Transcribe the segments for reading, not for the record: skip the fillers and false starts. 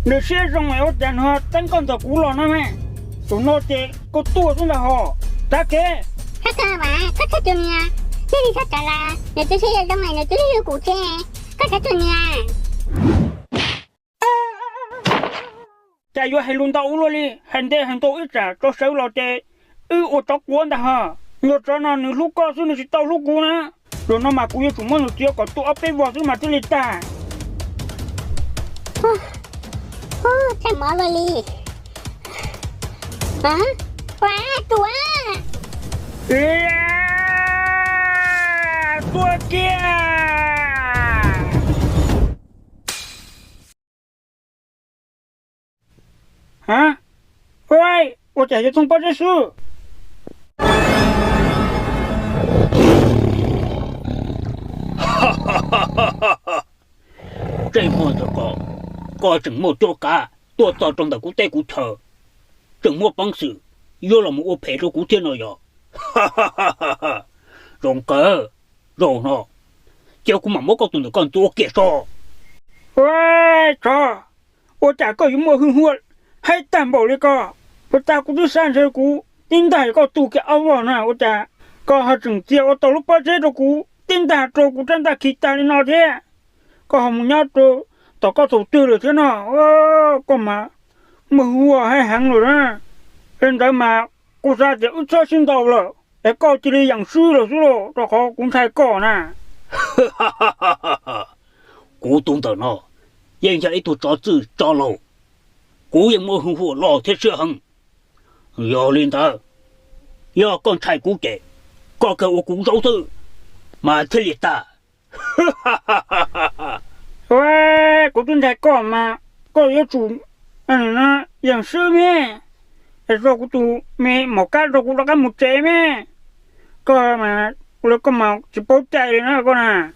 Nếu xe trong mày ở đàn họ tấn con tàu cũ lò nó mẹ tụi nó chế có tua xuống là họ ta kế khác cơ mà khác thật chừng nha thế thì thật là nếu tôi xe trong mày nếu tôi đi cụ xe khác thật chừng nha chạy vô hay luôn tàu luôn đi hành tàu ít trả cho sớm lò chế ô tóc cuốn đã hả nhớ cho nó nếu lúc có xuống thì tàu lúc cũ nữa rồi nó mà cũng như chúng mình chưa có tụ ấp bên vào xuống mà tới lịch ta chạy mở rồi đi hả quá tua tua kia hả ôi 我姐姐从报这书。这么的个整么做假，多造成的古代古车，整么方式，有了么我陪着古天了哟，哈哈哈哈哈，荣哥，荣呢，结果嘛么个懂得干多给说，喂，这，我咋个有么很火，还担保那个。我打过去30股，顶大一个赌给阿旺呢，我打，搞下整接我到了8这股，顶大做股真大去打的那天，搞下木伢做，到个做对了天呐，干嘛？么我还行了呢，现在嘛，我啥子我早先到了，还搞这里养猪了是咯，这好公才搞呢，哈哈哈哈哈哈，古懂得呢，人家一头找子找路，古也没很火，老天是很。要领导，要刚才估计，搞个我鼓手头，马特里达，哈哈哈哈哈哈！喂，古顿才搞嘛，搞要做，那养生咩？还说古都没冇干做古那个木仔咩？搞嘛，我那个嘛就包仔的那个呢。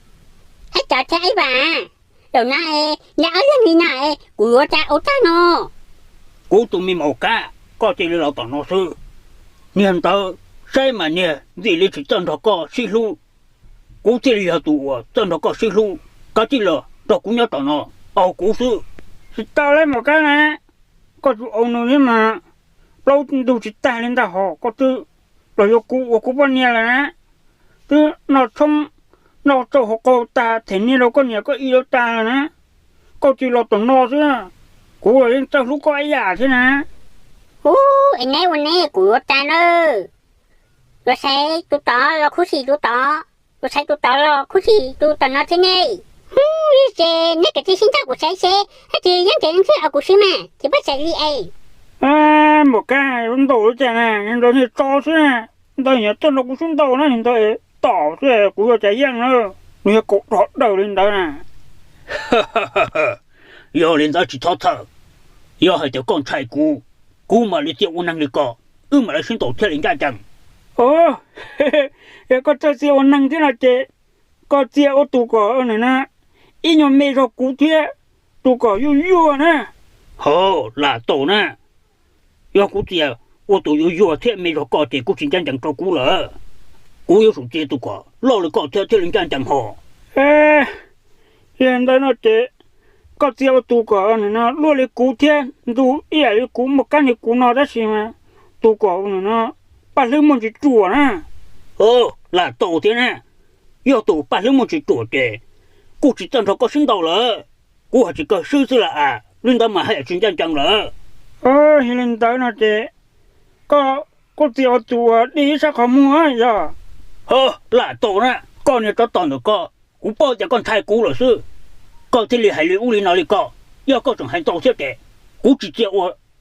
还找仔吧，đầu nay nhà ở gì này của cha ô cha nó古都没冇干。có thể là tao nói sự, niệm tao sai mà nè, gì lấy chỉ chân đó có xí lu, cũng chỉ là tụ chân đó có xí lu, cái gì là tao cũng nhớ tao nó, cũng sự, chỉ tao lấy một cái này, có tụ ông nói mà, lâu tụ chỉ tài lên tao họ, có tụ, rồi eu cũng bao nhiêu là nè, tụ nó trong, nó cho họ có ta, thế nên nó có nhiều có ý đâu ta là nè, có chỉ là tao nói chứ, cũng là lên tao lúc có ai giả thế nè. Anh này của ta nó rồi sai tụi tao là khu gì tụi tao rồi sai tụi tao là khu gì tụi tao nó thế này thế này cái gì sinh ra của sai xe hay thì những cái thứ ở của sư mà thì bắt sai đi ấy một cái vẫn đổi chả nè nhưng đó thì to chứ nè đây nhớ chân nó cũng xuống đầu nó hiện tại tỏ chứ của trái giang nữa người cột đỏ đầu lên đó nè giờ lên đó chỉ thoát thở giờ hay cho con trai cú mà lấy tiền năng lực có, mà lấy sinh tổ theo lính chẳng. Có cho tiền năng thế nào chứ? Có tiền ô tô có này nè, ít nhóm mê cho cú thế, tô có yêu nè. Là tổ nè. Yêu cú tiền, ô tô yêu thế mê cho có tiền cú chính chẳng cho cú lỡ. Cú yêu số tiền tô có, lo được có theo lính chẳng họ. Hiện tại nó chứ. Có tiền tụ có này nó luôn lấy cú thiên tụ ý là cú một cái này cú nó đã xí mà tụ có này nó bắt lưng một chỉ chùa nè là tổ thế nè yêu tụ bắt lưng một chỉ chùa thế cú chỉ chân cho có sinh đầu lỡ cú chỉ có sư là linh đó mà hay chính chẳng lỡ hiện tại nó thế có tiền tụ đi sao không mua giờ là tổ nè con này có toàn được có cú bao giờ con thay cú là sư có thể là hai lưỡi u linh nào đi có, giờ có chẳng hay tao xếp để, cú chỉ chơi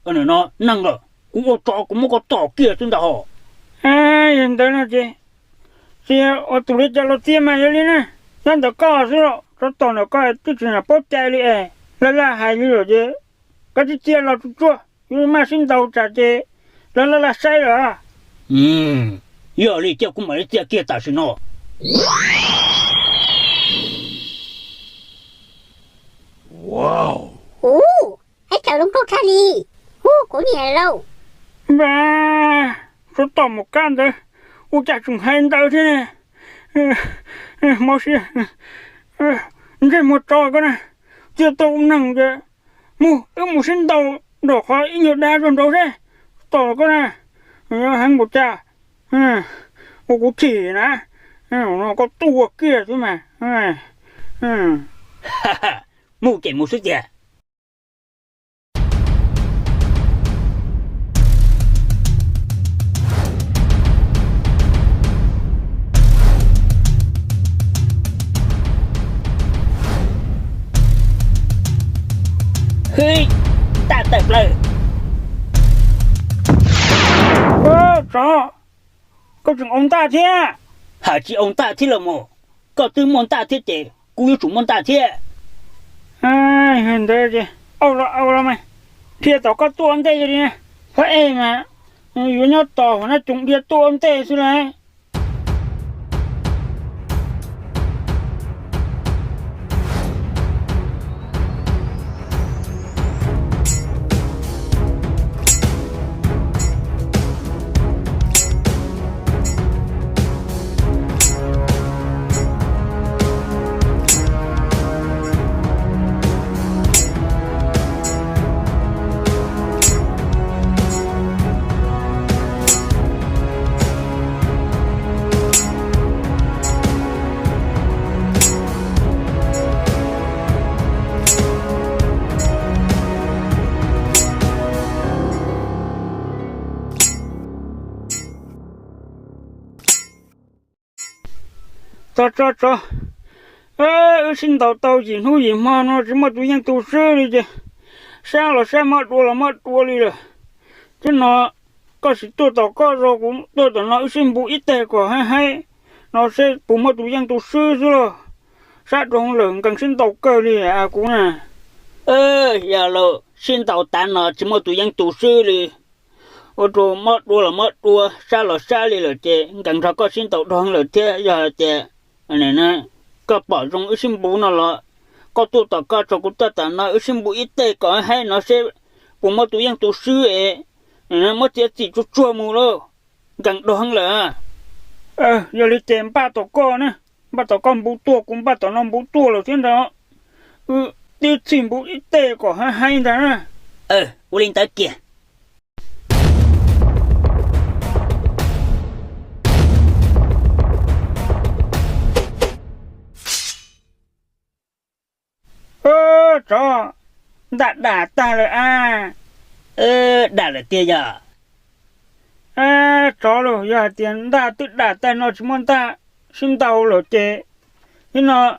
ở nó năng rồi, cú cho cú có tao kia chúng ta họ. Hiện tại là gì? Thì ở tụi nó cho nó tiền mà vậy nè, nên tao có rồi, tao nó có cái chuyện là bớt chạy đi là hai lưỡi rồi chứ, cái chuyện là tụi chúa, nhưng mà xin tao trả chứ, là sai rồi. Giờ đi chơi cũng mà đi chơi kia ta xin nó. Wow. Hãy chào đúng tốt đi. Có nhà lâu. Bà, tôi tỏ một can thôi. Ủa chả chúng hay tao thế này. Mau xíu. Cái một trò con này. Chưa tôi cũng nặng kìa. mu sinh tàu đổ khỏi ít nhiều đá rồi đâu thế tàu con này hàng một trà một cú chỉ nè nó có tua kia chứ mà mu chạy mu sức già Hey, ta tập lời. Rõ. Có chừng ông ta thế à? Hả chỉ ông ta thế là mồ. Có tư môn ta thế chứ. Cũng như chủ môn ta thế. Hình thế chứ. Âu ra mày. Thì tao có tuôn thế gì nè. Phải em mà. Yếu nhớ tao nó trúng địa tuôn thế chứ này. Cho. Xin tao chỉ nuôi gì mà nó chỉ mà tụi nhân tu sư đi chứ. Sao là mất đua đi rồi. Chứ nó có sự tôi tao có rồi cũng tôi tao nói xin bù ít tệ của hay. Nó sẽ bù mà tụi nhân tu sư chứ rồi. Sát trong lượng cần xin tao cơ đi à cũng nè. Giờ là xin tao tàn nó chỉ mà tụi nhân tu sư đi. Ôi trời mất đua sao là đi rồi chứ. Cần sao có xin tao đoán rồi chứ giờ chứ. Này nè, các bảo trong ước sinh bố nó là có tụ tập các cho cũng tất cả nó ước sinh bố ít tệ có hay nó sẽ bố mất tụi em tụ sư ấy này mất chết chỉ chút chua mù đâu gần đoán là giờ đi tìm ba tổ con nè ba tổ con bố tua cũng ba tổ non bố tua rồi thế đó đi tìm bố ít tệ có hay đó nè lên tới kìa Cho đã ta rồi à đã là tiền giờ cho rồi giờ tiền tự đã ta nó chỉ muốn ta xin tàu rồi chế thế nó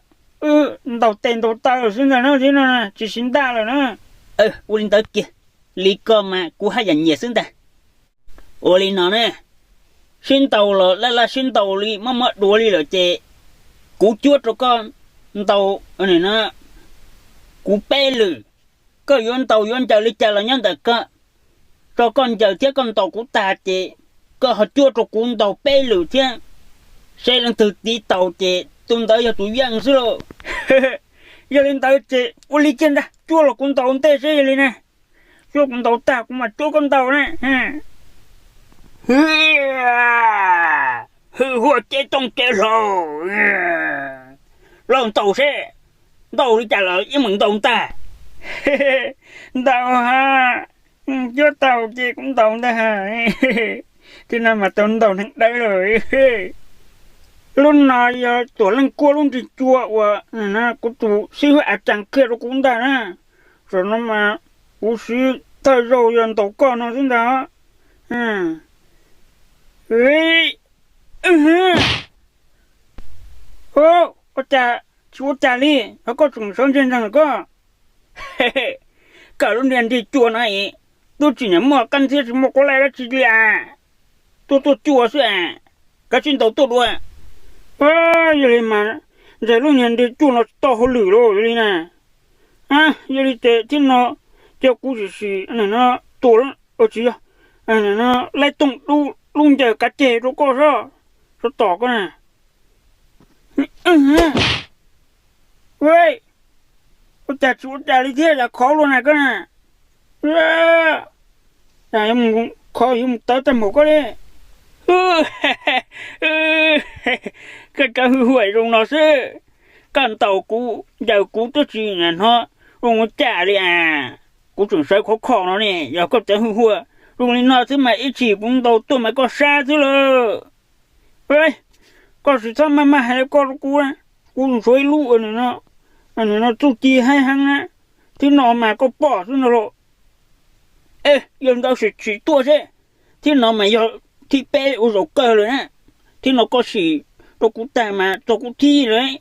tàu tiền tàu ta rồi xin là nó thế nó chỉ xin ta rồi nó Ulin tới kìa lý cơ mà cú hay dành nhiều xin ta Ulin nó nè xin tàu rồi là xin tàu đi mà mất đuổi đi rồi chế cú chuột rồi con tàu này nó cú bé lử có yon tàu yon chờ lịch chờ là nhân đặc cơ cho con chờ thế con tàu của ta chị có họ chua cho cuốn tàu bé lử thế xe lên từ tí tàu chị tung tới giờ tụi dân xưa giờ lên tới chị u lý trên đó chua là cuốn tàu tê xe lên nè chua cuốn tàu ta cũng mà chua con tàu nè hư hùa chế trong chế rồi lần tàu xe tàu đi trả lời với mừng tàu ta tàu ha chứ tàu chị cũng tàu ta hả thế nào mà tàu thằng đấy rồi luôn này tuổi lần cua luôn thì chua và nó có tụ siêu hạ chẳng kia nó cũng ta nè rồi nó mà u sĩ tay rồi dần tàu con nó xin đó có chú cha đi nó có trùng sống trên rằng có cả lúc này thì chùa này tôi chỉ nhắm một căn thiết một có lẽ là chỉ là tôi chùa chứ à cái chuyện tàu tôi luôn vậy mà giờ lúc này thì chùa nó to hơn lửa rồi vậy nè vậy thì thế nó cho cú gì này nó to lắm ở chị này nó lấy tung luôn giờ cá chê nó có sao nó to cái này喂，我家里天là khó luôn này cái này, em khó em tới tầm một cái đấy, cái hư hủy rồi nó sẽ, căn tàu cũ giờ cũ tới gì này nó, ông trả đi à, cú chuẩn sai khó khó nó nè giờ có tới hư hùa rồi nên nó thứ mà ít chỉ cũng đầu tôi mà có xa thứ lờ ơi có sự sao mà hay là con cú á cú suy lũ anh nó tu chi hay hăng á thì nó mà có bỏ thứ nó rồi ê giờ tao sẽ chỉ tua thế thì nó mà giờ thì bé ở rồi cơ rồi nè thì nó có gì tôi cũng ta mà tôi cũng thi rồi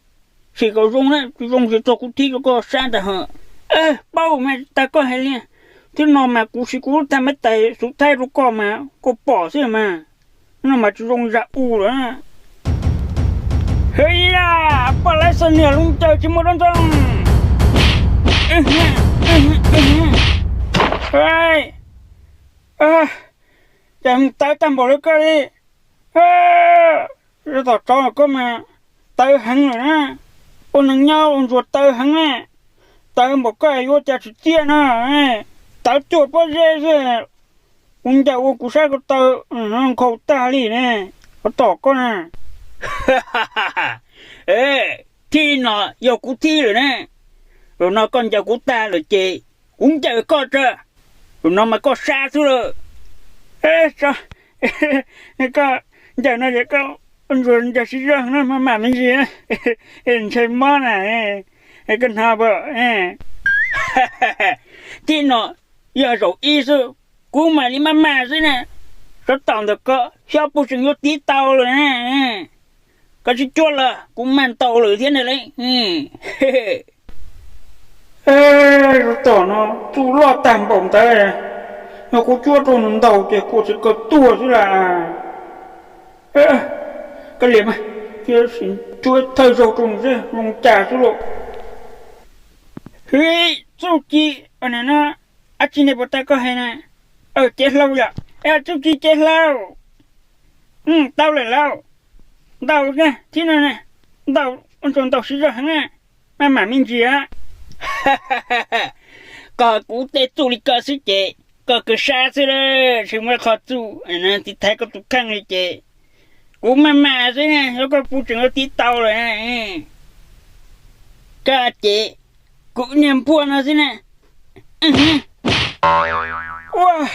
chỉ có rung đấy rung thì tôi cũng thi nó có sang ta hả ê bao mà ta có hay liền thì nó mà cũng chỉ cũng ta mới tay xuống tay nó có mà có bỏ thế mà nó mà rung ra u rồi nè hey ya apa lagi seni lung chơi chỉ một đôi hey chẳng tay tạm bỏ cái đi rồi tao cho nó có mà tay hăng rồi nè ông nâng nhau ông ruột tay hăng nè tay một cái vô chả chỉ tiền nè tay chuột bao giờ rồi ông chả ông cũng sai cái tay nó khâu ta đi nè có tỏ con nè ê thi nó giờ cũng thi rồi nè rồi nó còn giờ cũng ta rồi chị cũng chờ con chưa rồi nó mà có xa xuống rồi ê sao có giờ nó vậy có anh rồi giờ xí ra nó mà mình gì á hình xem món này cái cần hà bờ thì nó giờ rồi ý sư cú mà đi mà thế nè nó tòng được có sao bố sinh vô tí tàu rồi nè cái gì chua là cũng mang tàu rồi thế này đấy nó tỏ nó chú lo tạm bổng tay nó có chua trong nằm đầu thì cô sẽ có tua chứ là cái liềm à kia xin chua thay dầu trùng chứ dùng trà chứ lộ hey chú chị ở này nó chị này bọn ta có hay nè chết lâu rồi chú chị chết lâu tao lại lâu tao nè thế này nè tao còn tao xí ra nè mà mình gì á có cú tê tu đi có xí chị có cái xa xí đó chứ mà khó tu anh thì thấy có tụ khăn đi chị cú mà xí nè nó có phụ trường ở tí tàu rồi nè cả chị cú nhầm buồn nó xí nè wow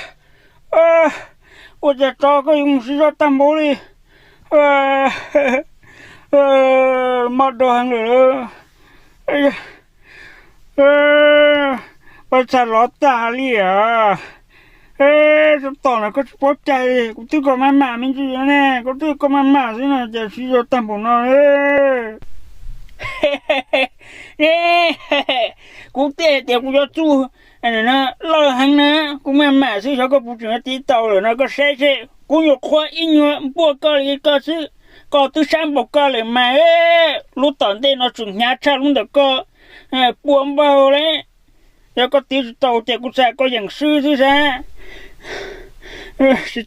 ôi giờ cho cái dùng xí ra tầm bố đi mất đồ hàng rồi bây giờ lót ta đi à sao tao là có bớt chạy cũng chưa có mà mình gì nè có chưa có mà thế này giờ xí ra tầm bố nó nè cũng tệ thì cũng cho chú anh nó lo hàng nữa cũng mà xí cho có phụ trưởng tí tàu rồi nó có xe cũng有khoa ít nhiều bữa có gì có chứ có từ sáng bọc có lại mà lúc tận đây nó chuẩn nhà cha luôn được có buồn bao đấy giờ có tí tàu thì cũng sẽ có dạng sư chứ sao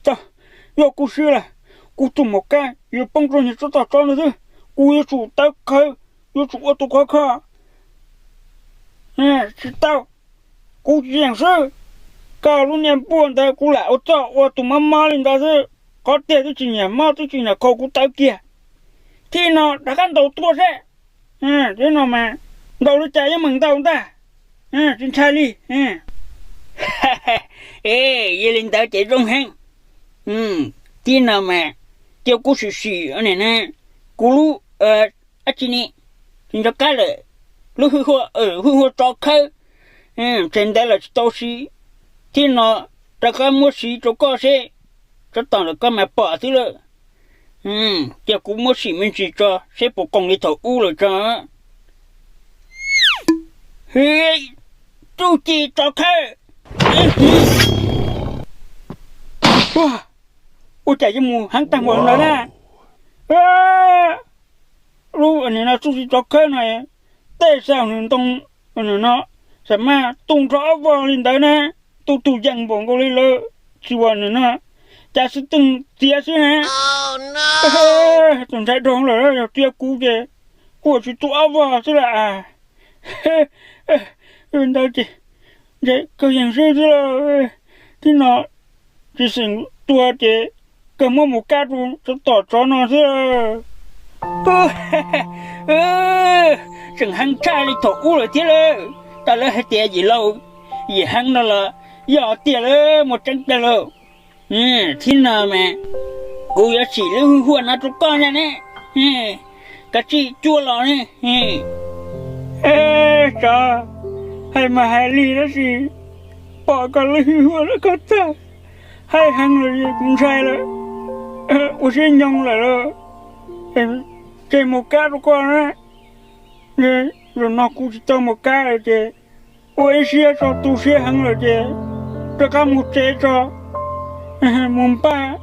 tao giờ cũng sư là cũng tụm một cái giờ bông rồi thì tao cho nó chứ cũng giờ chủ tao khơi giờ chủ ở tụ khó tao cũng dạng sư cả lúc niệm buồn ta cũng lại cho tụi mama lên đó chứ có tiền tôi chỉ nhà ma tôi chỉ là câu cũng tao kia thì nó đã ăn đầu tua thế thế nó mà đầu nó chạy với mừng tao ta trên trái đi vậy lên tao chạy rong hang thì nó mà tiêu cú xì ở này nè cú lu chị nè thì cho cái là lu hư hư cho khơi trên đây là tao xí thì nó ta có mua xí cho có xe cho tao là có mà bỏ thứ rồi thì cũng mua xí mình chỉ cho sẽ bộ công đi thầu u rồi cho hey chú chị cho khơi ôi chạy cho mù hắn tăng một nữa nè lu anh nó chú chị cho khơi này tại sao nên tông anh nó sao mà tung rõ vào lên đấy nè tu dặn bọn cô đi lơ chùa nữa nè cha sẽ từng tia chứ nè tuần trái đón là tia cú kìa của chị tụ áo vào chứ là bên đây chị vậy câu dạng sư chứ là thì nó chỉ xin tua chị cầm một cá luôn cho tỏ cho nó chứ chẳng hăng trai đi thổ u rồi thế là ta lấy hai tia gì lâu gì hắn đó là giờ tiền là một trăm tiền rồi thế nào mà cô giờ chỉ là hư huân nó tụi con này nè cái chị chua lò nè ê trời hay mà hai ly đó gì bỏ con là hư huân nó có ta hai hắn là gì cũng sai rồi ủa xin nhông lại rồi chơi một cá tụi con á rồi nó cũng chỉ tao một cá rồi chứ ôi xe cho tu xe hắn rồi chứ cho cá một chế cho mùng ba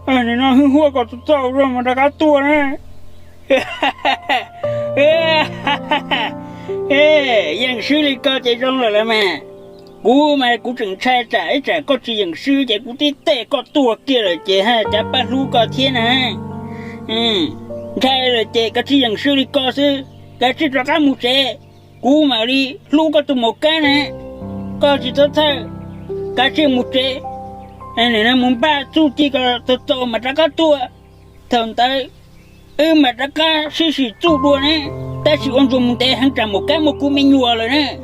này nó hư hua có tụi tao rồi mà đã cá tua nè dân sư đi coi chạy rong rồi là mà cú mà cú chừng trai trả có chỉ dân sư chạy cú tí tệ có tua kia rồi chứ ha chả ba lu có thiên ha trai rồi chứ có chỉ dân sư đi coi sư cái chỉ cho cá một chế cú mà đi lu có tụi một cái nè có chỉ tao thay cái chỉ một chế này nó muốn ba chú chỉ có tụi mà đã cá tua thằng tới mà đã cá xí chú đua nè ta chỉ còn dùng để hàng trăm một cái một cú menu rồi nè